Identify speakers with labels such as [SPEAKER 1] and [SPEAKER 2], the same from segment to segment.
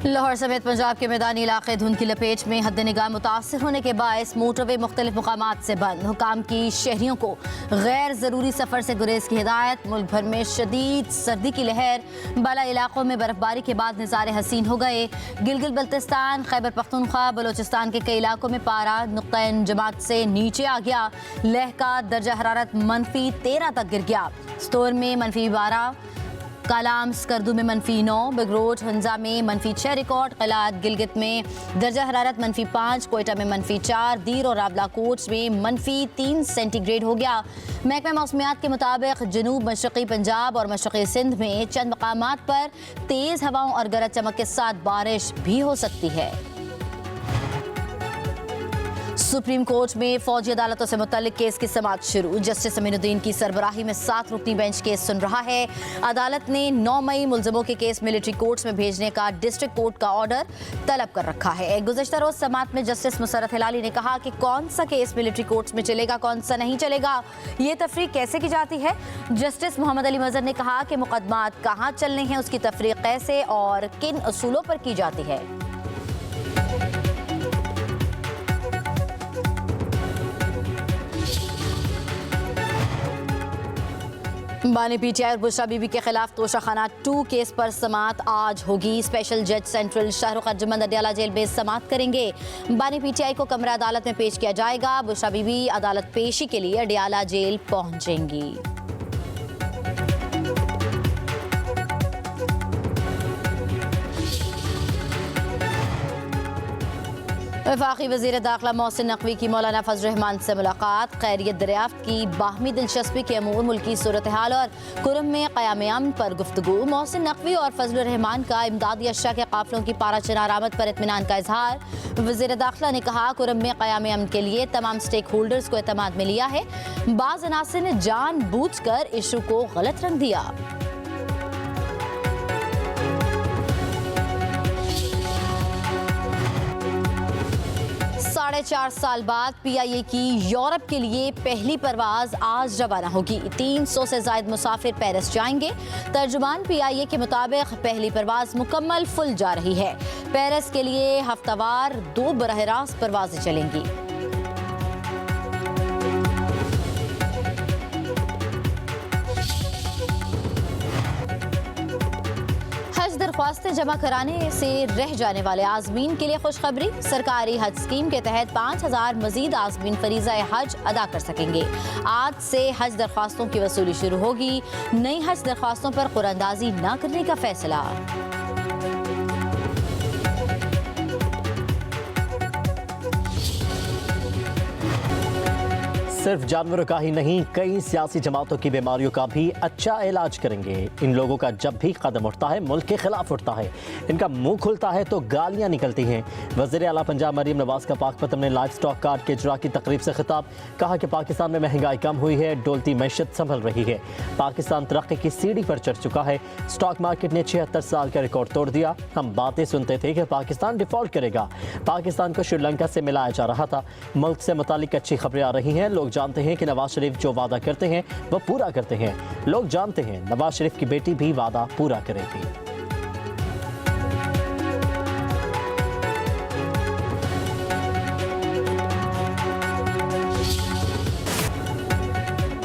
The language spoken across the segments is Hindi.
[SPEAKER 1] लाहौर समेत पंजाब के मैदानी इलाके धुंध की लपेट में हद निगाह मुतासर होने के बायस मोटरवे मुख्तलिफ मुकामात से बंद। हुकाम की शहरियों को गैर ज़रूरी सफ़र से गुरेज की हिदायत। मुल्क भर में शदीद सर्दी की लहर, बाला इलाकों में बर्फबारी के बाद नज़ारे हसीन हो गए। गिलगित बल्तिस्तान, खैबर पख्तूनख्वा, बलोचिस्तान के कई इलाकों में पारा नुक्ता जमात से नीचे आ गया। लेह का दर्जा हरारत -13 तक गिर गया। स्टोर में -12, कालाम स्कर्दू में -9, बगरोट हंजा में -6 रिकॉर्ड, क़िलात गिलगित में दर्जा हरारत -5, कोयटा में -4, दीर और रावलाकोट में -3 सेंटीग्रेड हो गया। महकमा मौसमियात के मुताबिक जनूब मशरक़ी पंजाब और मशरक़ी सिंध में चंद मकामात पर तेज़ हवाओं और गरज चमक के साथ बारिश भी हो सकती है। सुप्रीम कोर्ट में फौजी अदालतों से मुतल्लिक केस की समाअत शुरू। जस्टिस अमीनुद्दीन की सरबराही में 7 रुकनी बेंच केस सुन रहा है। अदालत ने 9 मई मुलजमों के केस मिलिट्री कोर्ट्स में भेजने का डिस्ट्रिक्ट कोर्ट का ऑर्डर तलब कर रखा है। गुज़श्ता रोज समाअत में जस्टिस मुसर्रत हिलाली ने कहा कि कौन सा केस मिलिट्री कोर्ट्स में चलेगा, कौन सा नहीं चलेगा, ये तफरीक कैसे की जाती है। जस्टिस मोहम्मद अली मजहर ने कहा कि मुकदमात कहाँ चलने हैं, उसकी तफरीक कैसे और किन असूलों पर की जाती है। बानी पीटीआई और बुशरा बीबी के खिलाफ तोशाखाना 2 केस पर समाअत आज होगी। स्पेशल जज सेंट्रल शाहरुख अर्जुमंद अडियाला जेल में समाअत करेंगे। बानी पीटीआई को कमरा अदालत में पेश किया जाएगा। बुशरा बीबी अदालत पेशी के लिए अडियाला जेल पहुंचेंगी। वफाकी वज़ीर दाखिला मोहसिन नकवी की मौलाना फजल रहमान से मुलाकात। खैरियत दरियाफ्त की बाहमी दिलचस्पी के अमूर, मुल्की सूरत हाल और कुरम में क़याम अमन पर गुफ्तगू। मोहसिन नकवी और फजल रहमान का इमदादी अशया के काफिलों की पारा चिनार आमद पर इत्मीनान का इजहार। वज़ीर दाखिला ने कहा कुरम में क़याम अमन के लिए तमाम स्टेक होल्डर्स को एतमाद में लिया है। बाज़ अनासिर ने जान बूझ कर इशू को गलत रंग दिया। 4.5 साल बाद PIA की यूरोप के लिए पहली परवाज आज रवाना होगी। 300 से ज़ायद मुसाफिर पेरिस जाएंगे। तर्जुमान PIA के मुताबिक पहली परवाज मुकम्मल फुल जा रही है। पेरिस के लिए हफ्तावार 2 बराह रास्त परवाजें चलेंगी। दरख्वास्तें जमा कराने से रह जाने वाले आज़मीन के लिए खुशखबरी। सरकारी हज स्कीम के तहत 5000 मजीद आज़मीन फरीज़ा हज अदा कर सकेंगे। आज से हज दरख्वास्तों की वसूली शुरू होगी। नई हज दरख्वास्तों पर कुरानंदाजी न करने का फैसला।
[SPEAKER 2] सिर्फ जानवरों का ही नहीं, कई सियासी जमातों की बीमारियों का भी अच्छा इलाज करेंगे। इन लोगों का जब भी कदम उठता है मुल्क के खिलाफ उठता है। इनका मुंह खुलता है तो गालियां निकलती हैं। वज़ीर आला पंजाब मरीम नवाज का पाकपतन में लाइफ स्टॉक कार्ड के इजरा की तकरीब से खिताब। कहा कि पाकिस्तान में महंगाई कम हुई है, डोलती मैशत संभल रही है। पाकिस्तान तरक्की की सीढ़ी पर चढ़ चुका है। स्टॉक मार्केट ने 76 साल का रिकॉर्ड तोड़ दिया। हम बातें सुनते थे कि पाकिस्तान डिफॉल्ट करेगा। पाकिस्तान को श्रीलंका से मिलाया जा रहा था। मुल्क से मुतालिक अच्छी खबरें आ रही हैं। लोग जानते हैं कि नवाज शरीफ जो वादा करते हैं वो पूरा करते हैं। लोग जानते हैं नवाज शरीफ की बेटी भी वादा पूरा करेगी।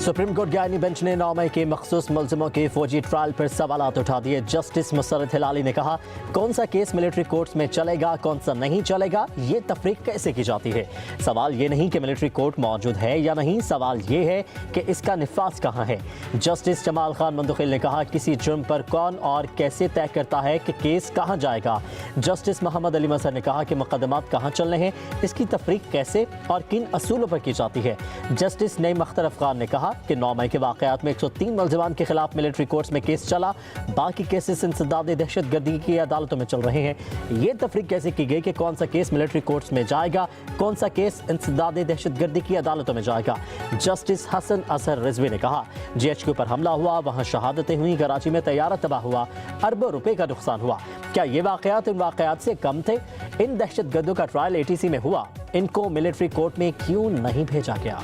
[SPEAKER 2] सुप्रीम कोर्ट के आईनी बेंच ने 9 मई के मखसूस मुलजिमों के फौजी ट्रायल पर सवालात उठा दिए। जस्टिस मुसर्रत हिलाली ने कहा कौन सा केस मिलिट्री कोर्ट्स में चलेगा, कौन सा नहीं चलेगा, ये तफरीक कैसे की जाती है। सवाल ये नहीं कि मिलिट्री कोर्ट मौजूद है या नहीं, सवाल ये है कि इसका निफाज कहाँ है। जस्टिस जमाल खान मंदखिल ने कहा किसी जुर्म पर कौन और कैसे तय करता है कि केस कहाँ जाएगा। जस्टिस मोहम्मद अली मजहर ने कहा कि मुकदमात कहाँ चलने हैं, इसकी तफरीक कैसे और किन असूलों पर की जाती है। जस्टिस नईम अख्तर अफगान ने कहा कि 9 मई के वाक़यात में 103 मुलज़िमान के खिलाफ मिलिट्री कोर्ट्स में केस चला। बाकी केसेस इंसदाद दहशतगर्दी की अदालतों में चल रहे हैं। ये तफरीक कैसे की गई कि कौन सा केस मिलिट्री कोर्ट्स में जाएगा, कौन सा केस इंसदाद दहशतगर्दी की अदालतों में जाएगा। जस्टिस हसन असर रिजवी ने कहा GHQ पर हमला हुआ, वहाँ शहादतें हुई, कराची में तैयारा तबाह हुआ, अरबों रुपए का नुकसान हुआ। क्या ये वाक़यात उन वाक़यात से कम थे? इन दहशतगर्दों का ट्रायल ATC में हुआ, इनको मिलिट्री कोर्ट में क्यों नहीं भेजा गया?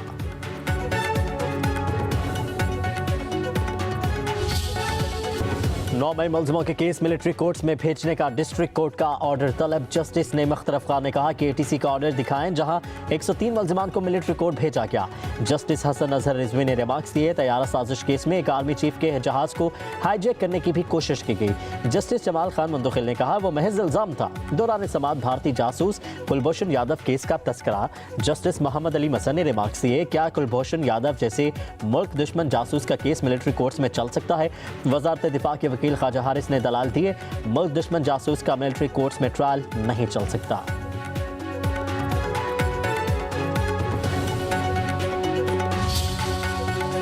[SPEAKER 2] 9 मई मुलजिमों के केस मिलिट्री कोर्ट्स में भेजने का डिस्ट्रिक्ट कोर्ट का ऑर्डर तलब। जस्टिस ने मुख्तलिफ खान ने कहा कि एटीसी का ऑर्डर दिखाएं जहां 103 मुलजिमान को मिलिट्री कोर्ट भेजा गया। जस्टिस हसन अजहर रिजवी ने रिमार्क्स दिए, तैयारा साजिश केस में एक आर्मी चीफ के जहाज को हाईजैक करने की भी कोशिश की गई। जस्टिस जमाल खान मुंदखिल ने कहा वो महज इल्जाम था। दौरान समाअत भारतीय जासूस कुलभूषण यादव केस का तस्करा। जस्टिस मोहम्मद अली मसन ने रिमार्क्स दिए, क्या कुलभूषण यादव जैसे मुल्क दुश्मन जासूस का केस मिलिट्री कोर्ट्स में चल सकता है? वजारत दिफा के वकील ख्वाजा हारिस ने दलाल दिए, मुल्क दुश्मन जासूस का मिलिट्री कोर्ट्स में ट्रायल नहीं चल सकता।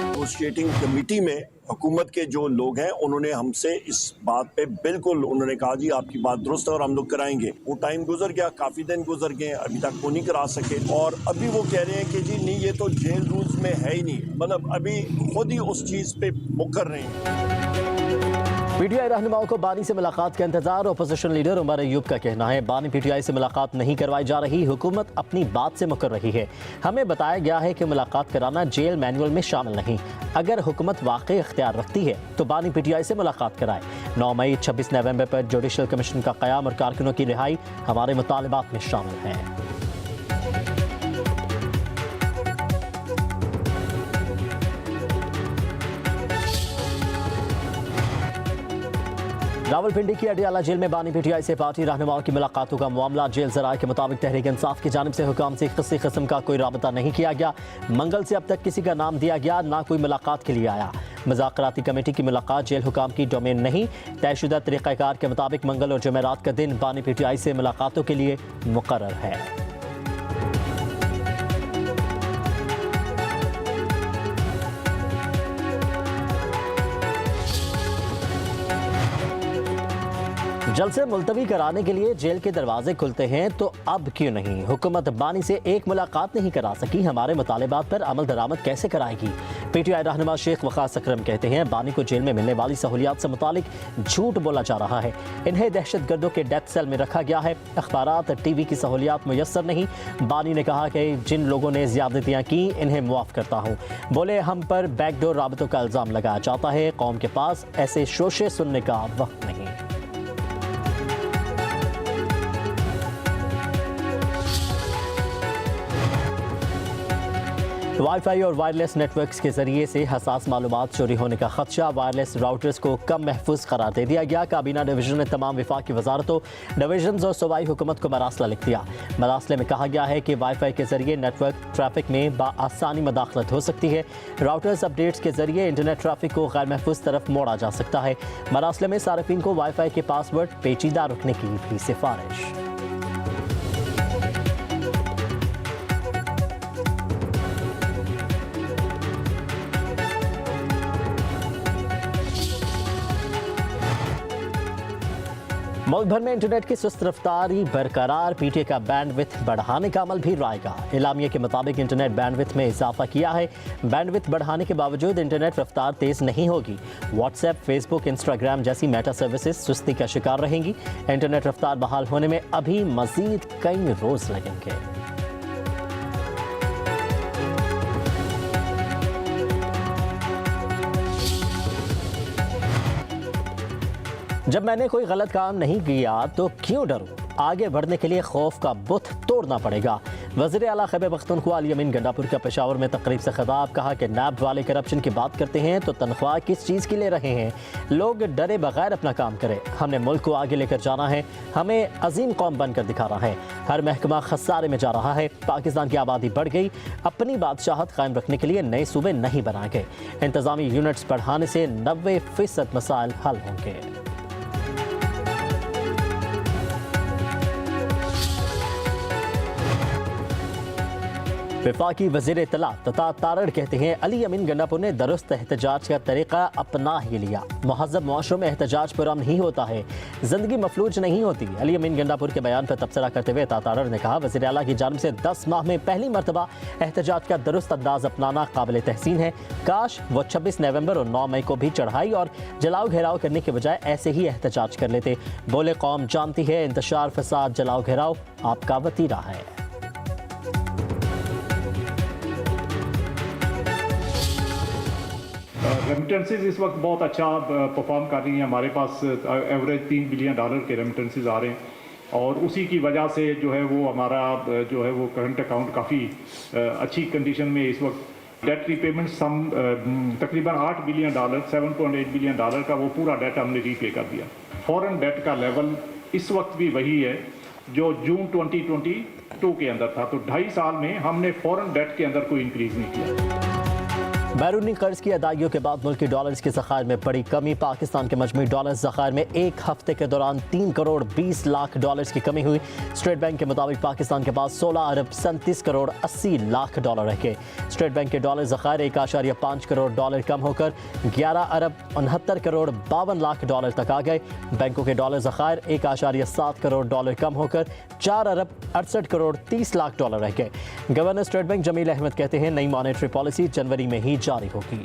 [SPEAKER 3] नेगोशिएटिंग कमेटी में हुकूमत के जो लोग हैं उन्होंने हमसे इस बात पे बिल्कुल उन्होंने कहा जी आपकी बात दुरुस्त है और हम लोग कराएंगे। वो टाइम गुजर गया, काफ़ी दिन गुजर गए, अभी तक वो नहीं करा सके और अभी वो कह रहे हैं कि जी नहीं ये तो जेल रूल्स में है ही नहीं, मतलब अभी खुद ही उस चीज़ पे मुकर रहे हैं।
[SPEAKER 2] पीटीआई रहनुमाओं को बानी से मुलाकात का इंतजार। अपोजिशन लीडर उमर अयूब का कहना है बानी पीटीआई से मुलाकात नहीं करवाई जा रही, हुकूमत अपनी बात से मुकर रही है। हमें बताया गया है कि मुलाकात कराना जेल मैनुअल में शामिल नहीं। अगर हुकूमत वाकई इख्तियार रखती है तो बानी पीटीआई से मुलाकात कराए। 9 मई 26 नवंबर पर जुडिशल कमीशन का क़याम और कारकुनों की रिहाई हमारे मुतालिबात में शामिल है। रावलपिंडी की अडियाला जेल में बानी पीटीआई से पार्टी रहनुमाओं की मुलाकातों का मामला। जेल ज़राए के मुताबिक तहरीक इंसाफ की जानिब से हुकाम से किसी किस्म का कोई राबता नहीं किया गया। मंगल से अब तक किसी का नाम दिया गया, ना कोई मुलाकात के लिए आया। मुज़ाकराती कमेटी की मुलाकात जेल हुकाम की डोमेन नहीं। तयशुदा तरीक़ाकार के मुताबिक मंगल और जुमेरात का दिन बानी पीटीआई से मुलाकातों के लिए मुकर्रर है। जलसे मुलतवी कराने के लिए जेल के दरवाजे खुलते हैं तो अब क्यों नहीं? हुकूमत बानी से एक मुलाकात नहीं करा सकी, हमारे मुतालिबात पर अमल दरामद कैसे कराएगी? पीटीआई रहनुमा शेख वक़ास अकरम कहते हैं बानी को जेल में मिलने वाली सहूलियात से मुतालिक झूठ बोला जा रहा है। इन्हें दहशत गर्दों के डेथ सेल में रखा गया है। अखबारात टीवी की सहूलियात मुयस्सर नहीं। बानी ने कहा कि जिन लोगों ने ज़्यादतियाँ की इन्हें मुआफ़ करता हूँ। बोले हम पर बैकडोर राबतों का इल्ज़ाम लगाया जाता है, कौम के पास ऐसे शोशे सुनने का वक्त नहीं। वाईफाई और वायरलेस नेटवर्क्स के जरिए से हसास मालूमात चोरी होने का खदशा। वायरलेस राउटर्स को कम महफूज करार दे दिया गया। काबीना डिवीजन ने तमाम विफाकी वजारतों, डिवीजन और सूबाई हुकूमत को मरासला लिख दिया। मरासले में कहा गया है कि वाईफाई के जरिए नेटवर्क ट्रैफिक में बाआसानी मदाखलत हो सकती है। राउटर्स अपडेट्स के जरिए इंटरनेट ट्रैफिक को गैर महफूज तरफ मोड़ा जा सकता है। मरासले में सार्फिन को वाईफाई के पासवर्ड पेचीदा रखने की भी सिफारिश। मुल्क भर में इंटरनेट की सुस्त रफ्तारी बरकरार। पीटीए का बैंडविथ बढ़ाने का अमल भी लाएगा। एलामिया के मुताबिक इंटरनेट बैंडविथ में इजाफा किया है। बैंडविथ बढ़ाने के बावजूद इंटरनेट रफ्तार तेज नहीं होगी। व्हाट्सएप, फेसबुक, इंस्टाग्राम जैसी मेटा सर्विसेज सुस्ती का शिकार रहेंगी। इंटरनेट रफ्तार बहाल होने में अभी मजीद कई रोज लगेंगे। जब मैंने कोई गलत काम नहीं किया तो क्यों डरूं? आगे बढ़ने के लिए खौफ का बुत तोड़ना पड़ेगा। वज़ीर आला खैबर पख्तूनख्वा अली अमीन गंडापुर का पेशावर में तकरीब से खिताब। कहा कि नैब वाले करप्शन की बात करते हैं तो तनख्वाह किस चीज़ की ले रहे हैं? लोग डरे बगैर अपना काम करें। हमने मुल्क को आगे लेकर जाना है, हमें अजीम कौम बनकर दिखाना है। हर महकमा खसारे में जा रहा है। पाकिस्तान की आबादी बढ़ गई। अपनी बादशाहत कायम रखने के लिए नए सूबे नहीं बनाए गए। इंतजामी यूनिट्स बढ़ाने से 90% मसाइल हल होंगे। वफाकी वज़ीर इत्तला तथा तारड़ कहते हैं अली अमीन गंडापुर ने दुरुस्त एहतजाज का तरीका अपना ही लिया। मुहज़्ज़ब मुआशरों में एहतजाज पर अमन ही होता है, जिंदगी मफलूज नहीं होती। अली अमीन गंडापुर के बयान पर तबसरा करते हुए तारड़ ने कहा वज़ीर आला की जानिब से 10 माह में पहली मरतबा एहतजाज का दुरुस्त अंदाज अपनाना काबिल तहसीन है। काश वो 26 नवंबर और 9 मई को भी चढ़ाई और जलाओ घेराव करने के बजाय ऐसे ही एहतजाज कर लेते। बोले कौम जानती है इंतशार, फसाद, जलाओ घेराव आपका वतीरा है।
[SPEAKER 4] रेमिटेंसेज इस वक्त बहुत अच्छा परफॉर्म कर रही हैं। हमारे पास एवरेज $3 बिलियन के रेमिटेंसेज आ रहे हैं और उसी की वजह से जो है वो हमारा जो है वो करंट अकाउंट काफ़ी अच्छी कंडीशन में इस वक्त। डेट रीपेमेंट सम तकरीबन $8 बिलियन, $7.8 बिलियन का वो पूरा डेट हमने रीपे कर दिया। फॉरेन डेट का लेवल इस वक्त भी वही है जो जून 2022 के अंदर था। तो 2.5 साल में हमने फॉरेन डेट के अंदर कोई इंक्रीज नहीं किया।
[SPEAKER 2] बैरूनी कर्ज की अदायगियों के बाद मुल्की डॉलर्स के ज़खायर में बड़ी कमी। पाकिस्तान के मजमूई डॉलर ज़खायर में एक हफ्ते के दौरान $3 करोड़ 20 लाख की कमी हुई। स्टेट बैंक के मुताबिक पाकिस्तान के पास 16 अरब 37 करोड़ 80 लाख डॉलर रह गए। स्टेट बैंक के डॉलर ज़खायर 1.5 करोड़ डॉलर कम होकर 11 अरब 69 करोड़ 52 लाख डॉलर तक आ गए। बैंकों के डॉलर ज़खायर 1.7 करोड़ डॉलर कम होकर 4 अरब 68 करोड़ 30 लाख डॉलर रह गए। Governor state bank Jamil Ahmad कहते हैं नई मॉनेटरी पॉलिसी जनवरी में ही जारी होगी।